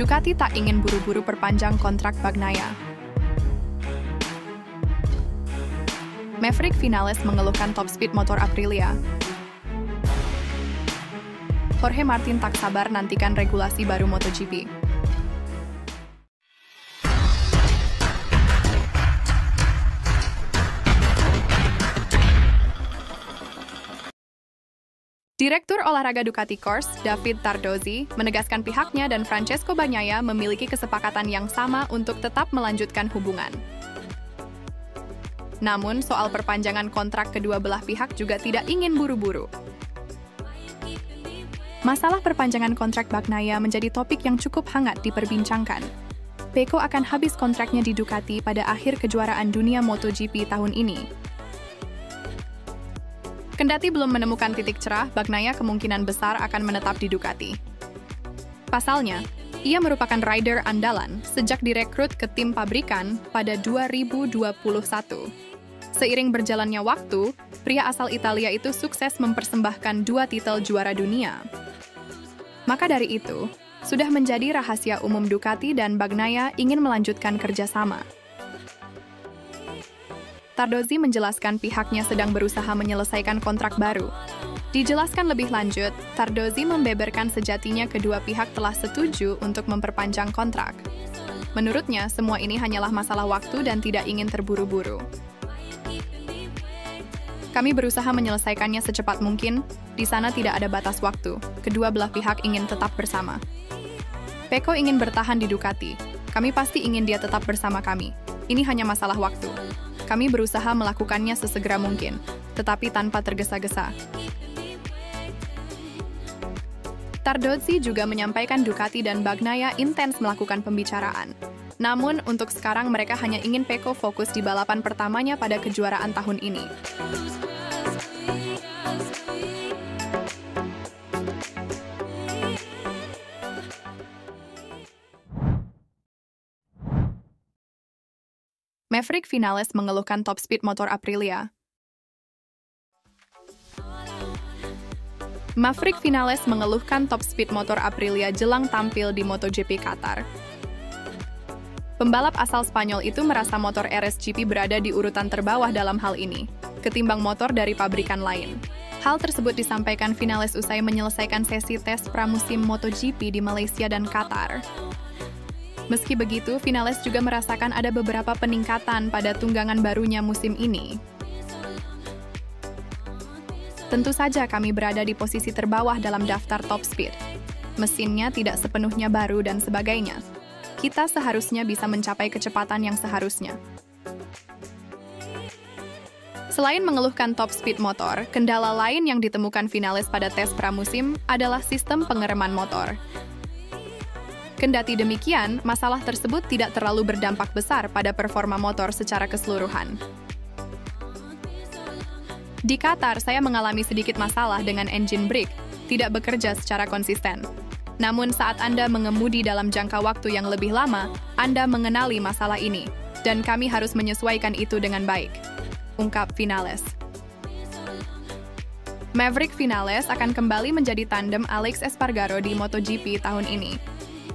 Ducati tak ingin buru-buru perpanjang kontrak Bagnaia. Maverick Vinales mengeluhkan top speed motor Aprilia. Jorge Martin tak sabar nantikan regulasi baru MotoGP. Direktur Olahraga Ducati Corse, David Tardozzi, menegaskan pihaknya dan Francesco Bagnaia memiliki kesepakatan yang sama untuk tetap melanjutkan hubungan. Namun, soal perpanjangan kontrak kedua belah pihak juga tidak ingin buru-buru. Masalah perpanjangan kontrak Bagnaia menjadi topik yang cukup hangat diperbincangkan. Pecco akan habis kontraknya di Ducati pada akhir kejuaraan dunia MotoGP tahun ini. Kendati belum menemukan titik cerah, Bagnaia kemungkinan besar akan menetap di Ducati. Pasalnya, ia merupakan rider andalan sejak direkrut ke tim pabrikan pada 2021. Seiring berjalannya waktu, pria asal Italia itu sukses mempersembahkan 2 titel juara dunia. Maka dari itu, sudah menjadi rahasia umum Ducati dan Bagnaia ingin melanjutkan kerjasama. Tardozzi menjelaskan pihaknya sedang berusaha menyelesaikan kontrak baru. Dijelaskan lebih lanjut, Tardozzi membeberkan sejatinya kedua pihak telah setuju untuk memperpanjang kontrak. Menurutnya, semua ini hanyalah masalah waktu dan tidak ingin terburu-buru. Kami berusaha menyelesaikannya secepat mungkin, di sana tidak ada batas waktu. Kedua belah pihak ingin tetap bersama. Pecco ingin bertahan di Ducati. Kami pasti ingin dia tetap bersama kami. Ini hanya masalah waktu. Kami berusaha melakukannya sesegera mungkin, tetapi tanpa tergesa-gesa. Tardozzi juga menyampaikan Ducati dan Bagnaia intens melakukan pembicaraan. Namun, untuk sekarang mereka hanya ingin Pecco fokus di balapan pertamanya pada kejuaraan tahun ini. Maverick Vinales mengeluhkan top speed motor Aprilia. Maverick Vinales mengeluhkan top speed motor Aprilia jelang tampil di MotoGP Qatar. Pembalap asal Spanyol itu merasa motor RSGP berada di urutan terbawah dalam hal ini, ketimbang motor dari pabrikan lain. Hal tersebut disampaikan Vinales usai menyelesaikan sesi tes pramusim MotoGP di Malaysia dan Qatar. Meski begitu, Vinales juga merasakan ada beberapa peningkatan pada tunggangan barunya musim ini. Tentu saja kami berada di posisi terbawah dalam daftar top speed. Mesinnya tidak sepenuhnya baru dan sebagainya. Kita seharusnya bisa mencapai kecepatan yang seharusnya. Selain mengeluhkan top speed motor, kendala lain yang ditemukan Vinales pada tes pramusim adalah sistem pengereman motor. Kendati demikian, masalah tersebut tidak terlalu berdampak besar pada performa motor secara keseluruhan. Di Qatar, saya mengalami sedikit masalah dengan engine brake, tidak bekerja secara konsisten. Namun saat Anda mengemudi dalam jangka waktu yang lebih lama, Anda mengenali masalah ini, dan kami harus menyesuaikan itu dengan baik, ungkap Vinales. Maverick Vinales akan kembali menjadi tandem Alex Espargaro di MotoGP tahun ini.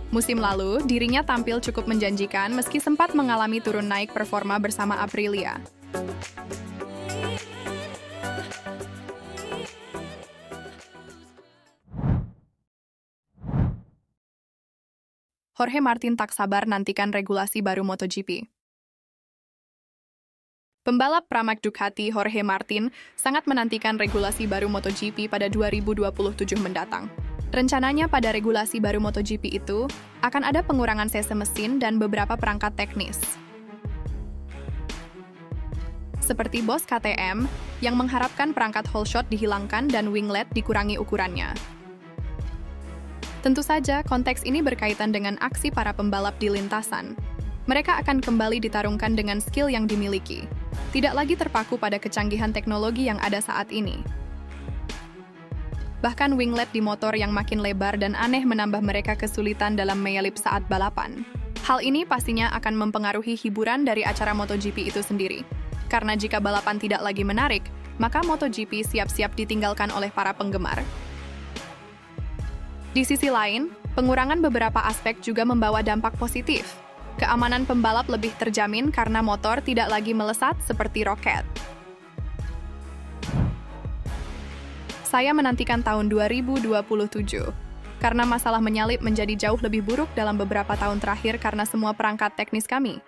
Musim lalu, dirinya tampil cukup menjanjikan meski sempat mengalami turun naik performa bersama Aprilia. Jorge Martin tak sabar nantikan regulasi baru MotoGP. Pembalap Pramac Ducati Jorge Martin sangat menantikan regulasi baru MotoGP pada 2027 mendatang. Rencananya pada regulasi baru MotoGP itu, akan ada pengurangan cc mesin dan beberapa perangkat teknis. Seperti Boss KTM, yang mengharapkan perangkat whole shot dihilangkan dan winglet dikurangi ukurannya. Tentu saja, konteks ini berkaitan dengan aksi para pembalap di lintasan. Mereka akan kembali ditarungkan dengan skill yang dimiliki, tidak lagi terpaku pada kecanggihan teknologi yang ada saat ini. Bahkan winglet di motor yang makin lebar dan aneh menambah mereka kesulitan dalam menyalip saat balapan. Hal ini pastinya akan mempengaruhi hiburan dari acara MotoGP itu sendiri. Karena jika balapan tidak lagi menarik, maka MotoGP siap-siap ditinggalkan oleh para penggemar. Di sisi lain, Pengurangan beberapa aspek juga membawa dampak positif. Keamanan pembalap lebih terjamin karena motor tidak lagi melesat seperti roket. Saya menantikan tahun 2027, karena masalah menyalip menjadi jauh lebih buruk dalam beberapa tahun terakhir karena semua perangkat teknis kami.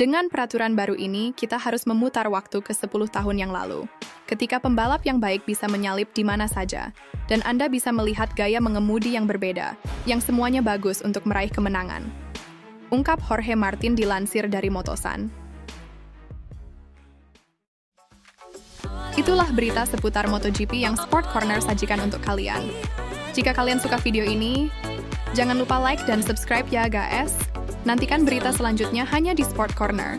Dengan peraturan baru ini, kita harus memutar waktu ke 10 tahun yang lalu, ketika pembalap yang baik bisa menyalip di mana saja, dan Anda bisa melihat gaya mengemudi yang berbeda, yang semuanya bagus untuk meraih kemenangan. Ungkap Jorge Martin dilansir dari Motosan. Itulah berita seputar MotoGP yang Sport Corner sajikan untuk kalian. Jika kalian suka video ini, jangan lupa like dan subscribe ya guys. Nantikan berita selanjutnya hanya di Sport Corner.